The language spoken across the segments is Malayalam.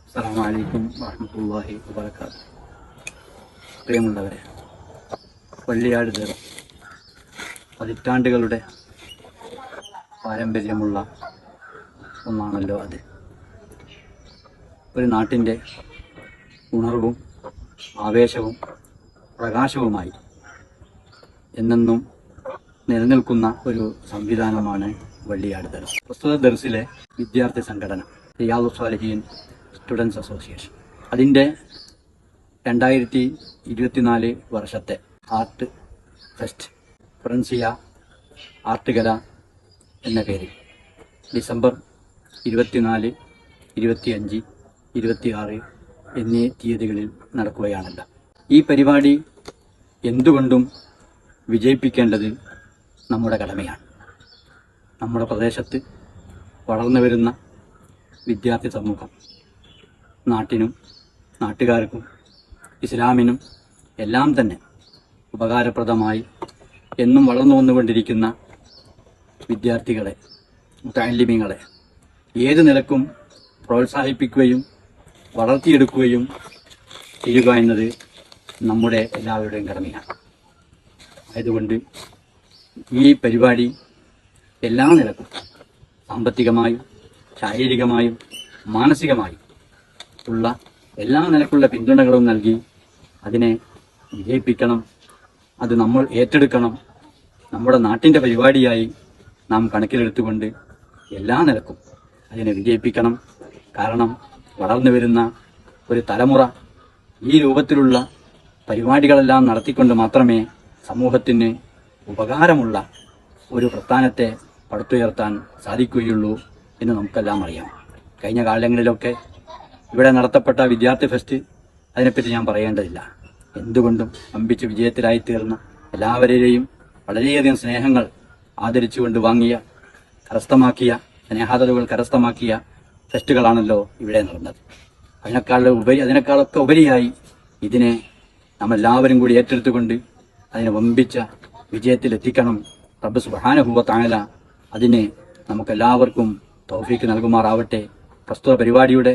അസ്സലാമു അലൈക്കും വറഹ്മത്തുള്ളാഹി വബറകാതുഹു. പ്രിയമുള്ളവരെ, വള്ളിയാട് ദർഗ പതിറ്റാണ്ടുകളുടെ പാരമ്പര്യമുള്ള ഒന്നാണല്ലോ അത്. ഒരു നാട്ടിൻ്റെ ഉണർവും ആവേശവും പ്രകാശവുമായി എന്നെന്നും നിലനിൽക്കുന്ന ഒരു സംവിധാനമാണ് വള്ളിയാട് ദർസ്. പ്രസ്തുത ദർസിലെ വിദ്യാർത്ഥി സംഘടന റിയാദുസ് സ്വാലിഹീൻ സ്റ്റുഡൻസ് അസോസിയേഷൻ, അതിൻ്റെ 2024 വർഷത്തെ ആർട്ട് ഫെസ്റ്റ് ഫ്രൻസിയ ആർട്ട് കല എന്ന പേരിൽ ഡിസംബർ 24, 25, 26 എന്നീ തീയതികളിൽ നടക്കുകയാണല്ലോ. ഈ പരിപാടി എന്തുകൊണ്ടും വിജയിപ്പിക്കേണ്ടത് നമ്മുടെ കടമയാണ്. നമ്മുടെ പ്രദേശത്ത് വളർന്നു വരുന്ന വിദ്യാർത്ഥി സമൂഹം നാട്ടിനും നാട്ടുകാർക്കും ഇസ്ലാമിനും എല്ലാം തന്നെ ഉപകാരപ്രദമായി എന്നും വളർന്നു വന്നുകൊണ്ടിരിക്കുന്ന വിദ്യാർത്ഥികളെ, മുതഅല്ലിമീങ്ങളെ ഏത് നിലക്കും പ്രോത്സാഹിപ്പിക്കുകയും വളർത്തിയെടുക്കുകയും ചെയ്യുക എന്നത് നമ്മുടെ എല്ലാവരുടെയും കടമയാണ്. ആയതുകൊണ്ട് ഈ പരിപാടി എല്ലാ നിലക്കും സാമ്പത്തികമായും ശാരീരികമായും മാനസികമായും ഉള്ള എല്ലാ നിലക്കുള്ള പിന്തുണകളും നൽകി അതിനെ വിജയിപ്പിക്കണം. അത് നമ്മൾ ഏറ്റെടുക്കണം. നമ്മുടെ നാട്ടിൻ്റെ പരിപാടിയായി നാം കണക്കിലെടുത്തുകൊണ്ട് എല്ലാ നിലക്കും അതിനെ വിജയിപ്പിക്കണം. കാരണം വളർന്നു വരുന്ന ഒരു തലമുറ ഈ രൂപത്തിലുള്ള പരിപാടികളെല്ലാം നടത്തിക്കൊണ്ട് മാത്രമേ സമൂഹത്തിന് ഉപകാരമുള്ള ഒരു പ്രസ്ഥാനത്തെ പടുത്തുയർത്താൻ സാധിക്കുകയുള്ളൂ എന്ന് നമുക്കെല്ലാം അറിയാം. കഴിഞ്ഞ കാലങ്ങളിലൊക്കെ ഇവിടെ നടത്തപ്പെട്ട വിദ്യാർത്ഥി ഫെസ്റ്റ്, അതിനെപ്പറ്റി ഞാൻ പറയേണ്ടതില്ല. എന്തുകൊണ്ടും അമ്പിച്ച് വിജയത്തിലായിത്തീർന്ന എല്ലാവരെയും വളരെയധികം സ്നേഹങ്ങൾ ആദരിച്ചുകൊണ്ട് വാങ്ങിയ, കരസ്ഥമാക്കിയ, സ്നേഹാദരവുകൾ കരസ്ഥമാക്കിയ ഫെസ്റ്റുകളാണല്ലോ ഇവിടെ നടന്നത്. അതിനേക്കാളൊക്കെ ഉപരിയായി ഇതിനെ നമ്മളെല്ലാവരും കൂടി ഏറ്റെടുത്തുകൊണ്ട് അതിനെ വമ്പിച്ച വിജയത്തിലെത്തിക്കണം. റബ്ബ് സുബ്ഹാനഹു വ തആല അതിന് നമുക്കെല്ലാവർക്കും തൗഫീക്ക് നൽകുമാറാവട്ടെ. പ്രസ്തുത പരിപാടിയുടെ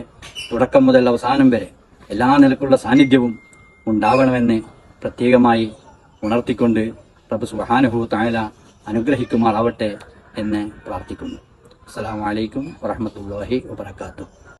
തുടക്കം മുതൽ അവസാനം വരെ എല്ലാ നിലക്കുള്ള സാന്നിധ്യവും ഉണ്ടാവണമെന്ന് പ്രത്യേകമായി ഉണർത്തിക്കൊണ്ട് റബ്ബ് സുബ്ഹാനഹു വ തആല അനുഗ്രഹിക്കുമാറാവട്ടെ എന്ന് പ്രാർത്ഥിക്കുന്നു. അസ്സലാമു അലൈക്കും വറഹ്മത്തുള്ളാഹി വബറകാതുഹു.